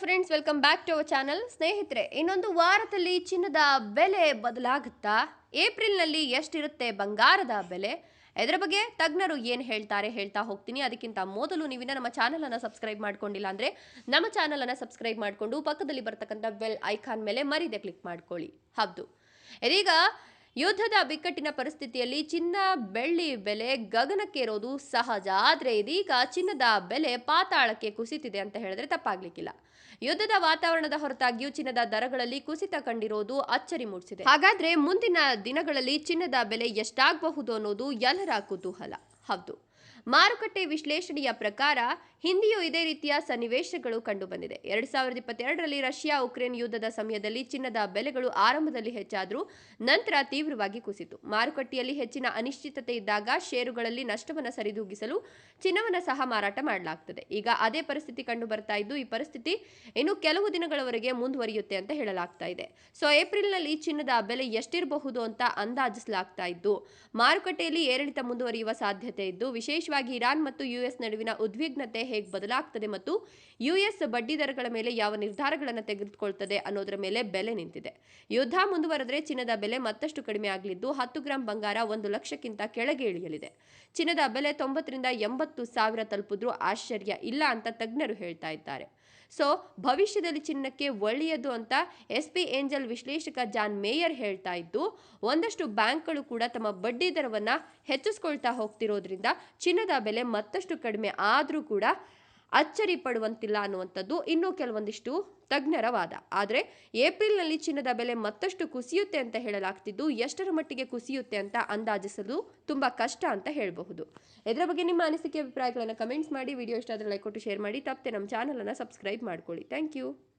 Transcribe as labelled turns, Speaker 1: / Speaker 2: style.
Speaker 1: Friends, welcome back to our channel. ಸ್ನೇಹಿತರೆ, ಇನ್ನೊಂದು ವಾರದಲ್ಲಿ ಚಿನ್ನದ ಬೆಲೆ ಬದಲಾಗುತ್ತಾ? ಏಪ್ರಿಲ್ನಲ್ಲಿ ಎಷ್ಟಿರುತ್ತೆ ಬಂಗಾರದ ಬೆಲೆ? ಇದರ ಬಗ್ಗೆ ತಜ್ಞರು ಏನು ಹೇಳ್ತಾ ಹೋಗ್ತೀನಿ. ಅದಕ್ಕಿಂತ ಮೊದಲು ನೀವಿನ್ನ ನಮ್ಮ ಚಾನಲನ್ನು ಸಬ್ಸ್ಕ್ರೈಬ್ ಮಾಡ್ಕೊಂಡಿಲ್ಲ ಅಂದರೆ ನಮ್ಮ ಚಾನಲನ್ನು ಸಬ್ಸ್ಕ್ರೈಬ್ ಮಾಡಿಕೊಂಡು ಪಕ್ಕದಲ್ಲಿ ಬರ್ತಕ್ಕಂಥ ಬೆಲ್ ಐಕಾನ್ ಮೇಲೆ ಮರೀದೆ ಕ್ಲಿಕ್ ಮಾಡ್ಕೊಳ್ಳಿ. ಹೌದು, ಇದೀಗ ಯುದ್ಧದ ಬಿಕ್ಕಟ್ಟಿನ ಪರಿಸ್ಥಿತಿಯಲ್ಲಿ ಚಿನ್ನ ಬೆಳ್ಳಿ ಬೆಲೆ ಗಗನಕ್ಕೇರೋದು ಸಹಜ. ಆದರೆ ಇದೀಗ ಚಿನ್ನದ ಬೆಲೆ ಪಾತಾಳಕ್ಕೆ ಕುಸಿತಿದೆ ಅಂತ ಹೇಳಿದ್ರೆ ತಪ್ಪಾಗ್ಲಿಕ್ಕಿಲ್ಲ. ಯುದ್ಧದ ವಾತಾವರಣದ ಹೊರತಾಗಿಯೂ ಚಿನ್ನದ ದರಗಳಲ್ಲಿ ಕುಸಿತ ಕಂಡಿರೋದು ಅಚ್ಚರಿ ಮೂಡಿಸಿದೆ. ಹಾಗಾದ್ರೆ ಮುಂದಿನ ದಿನಗಳಲ್ಲಿ ಚಿನ್ನದ ಬೆಲೆ ಎಷ್ಟಾಗಬಹುದು ಅನ್ನೋದು ಎಲ್ಲರ ಕುತೂಹಲ. ಹೌದು, ಮಾರುಕಟ್ಟೆ ವಿಶ್ಲೇಷಣೆಯ ಪ್ರಕಾರ ಹಿಂದಿಯೂ ಇದೇ ರೀತಿಯ ಸನ್ನಿವೇಶಗಳು ಕಂಡುಬಂದಿದೆ. 2022ರಲ್ಲಿ ರಷ್ಯಾ ಉಕ್ರೇನ್ ಯುದ್ಧದ ಸಮಯದಲ್ಲಿ ಚಿನ್ನದ ಬೆಲೆಗಳು ಆರಂಭದಲ್ಲಿ ಹೆಚ್ಚಾದರೂ ನಂತರ ತೀವ್ರವಾಗಿ ಕುಸಿತು. ಮಾರುಕಟ್ಟೆಯಲ್ಲಿ ಹೆಚ್ಚಿನ ಅನಿಶ್ಚಿತತೆ ಇದ್ದಾಗ ಷೇರುಗಳಲ್ಲಿ ನಷ್ಟವನ್ನು ಸರಿದೂಗಿಸಲು ಚಿನ್ನವನ್ನು ಸಹ ಮಾರಾಟ ಮಾಡಲಾಗ್ತದೆ. ಈಗ ಅದೇ ಪರಿಸ್ಥಿತಿ ಕಂಡು ಬರ್ತಾ ಇದ್ದು, ಈ ಪರಿಸ್ಥಿತಿ ಇನ್ನು ಕೆಲವು ದಿನಗಳವರೆಗೆ ಮುಂದುವರಿಯುತ್ತೆ ಅಂತ ಹೇಳಲಾಗ್ತಾ ಇದೆ. ಏಪ್ರಿಲ್ನಲ್ಲಿ ಚಿನ್ನದ ಬೆಲೆ ಎಷ್ಟಿರಬಹುದು ಅಂತ ಅಂದಾಜಿಸಲಾಗ್ತಾ ಇದ್ದು, ಮಾರುಕಟ್ಟೆಯಲ್ಲಿ ಏರಿಳಿತ ಮುಂದುವರಿಯುವ ಸಾಧ್ಯತೆ ಇದ್ದು, ವಿಶೇಷವಾಗಿ ಇರಾನ್ ಮತ್ತು ಯುಎಸ್ ನಡುವಿನ ಉದ್ವಿಗ್ನತೆ ಹೇಗೆ ಬದಲಾಗ್ತದೆ ಮತ್ತು ಯುಎಸ್ ಬಡ್ಡಿ ದರಗಳ ಮೇಲೆ ಯಾವ ನಿರ್ಧಾರಗಳನ್ನು ತೆಗೆದುಕೊಳ್ತದೆ ಅನ್ನೋದರ ಮೇಲೆ ಬೆಲೆ ನಿಂತಿದೆ. ಯುದ್ಧ ಮುಂದುವರೆದರೆ ಚಿನ್ನದ ಬೆಲೆ ಮತ್ತಷ್ಟು ಕಡಿಮೆ ಆಗಲಿದ್ದು 10 ಗ್ರಾಂ ಬಂಗಾರ 1 ಲಕ್ಷಕ್ಕಿಂತ ಕೆಳಗೆ ಇಳಿಯಲಿದೆ. ಚಿನ್ನದ ಬೆಲೆ 90 ರಿಂದ 80 ಸಾವಿರ ತಲುಪಿದ್ರೂ ಆಶ್ಚರ್ಯ ಇಲ್ಲ ಅಂತ ತಜ್ಞರು ಹೇಳ್ತಾ ಇದ್ದಾರೆ. ಭವಿಷ್ಯದಲ್ಲಿ ಚಿನ್ನಕ್ಕೆ ಒಳ್ಳೆಯದು ಅಂತ ಎಸ್ಪಿ ಏಂಜಲ್ ವಿಶ್ಲೇಷಕ ಜಾನ್ ಮೇಯರ್ ಹೇಳ್ತಾ ಇದ್ದು, ಒಂದಷ್ಟು ಬ್ಯಾಂಕ್ಗಳು ಕೂಡ ತಮ್ಮ ಬಡ್ಡಿ ದರವನ್ನ ಹೆಚ್ಚಿಸ್ಕೊಳ್ತಾ ಹೋಗ್ತಿರೋದ್ರಿಂದ ಚಿನ್ನದ ಬೆಲೆ ಮತ್ತಷ್ಟು ಕಡಿಮೆ ಆದ್ರೂ ಕೂಡ ಅಚ್ಚರಿ ಪಡುವಂತಿಲ್ಲ ಅನ್ನುವಂಥದ್ದು ಇನ್ನೂ ಕೆಲವೊಂದಿಷ್ಟು ತಜ್ಞರ ವಾದ. ಆದರೆ ಏಪ್ರಿಲ್ನಲ್ಲಿ ಚಿನ್ನದ ಬೆಲೆ ಮತ್ತಷ್ಟು ಕುಸಿಯುತ್ತೆ ಅಂತ ಹೇಳಲಾಗ್ತಿದ್ದು, ಎಷ್ಟರ ಮಟ್ಟಿಗೆ ಕುಸಿಯುತ್ತೆ ಅಂತ ಅಂದಾಜಿಸಲು ತುಂಬಾ ಕಷ್ಟ ಅಂತ ಹೇಳಬಹುದು. ಇದರ ಬಗ್ಗೆ ನಿಮ್ಮ ಅನಿಸಿಕೆ ಅಭಿಪ್ರಾಯಗಳನ್ನು ಕಮೆಂಟ್ಸ್ ಮಾಡಿ. ವಿಡಿಯೋ ಇಷ್ಟ ಆದರೆ ಲೈಕ್ ಕೊಟ್ಟು ಶೇರ್ ಮಾಡಿ. ತಪ್ಪದೆ ನಮ್ಮ ಚಾನಲನ್ನು ಸಬ್ಸ್ಕ್ರೈಬ್ ಮಾಡ್ಕೊಳ್ಳಿ. Thank you.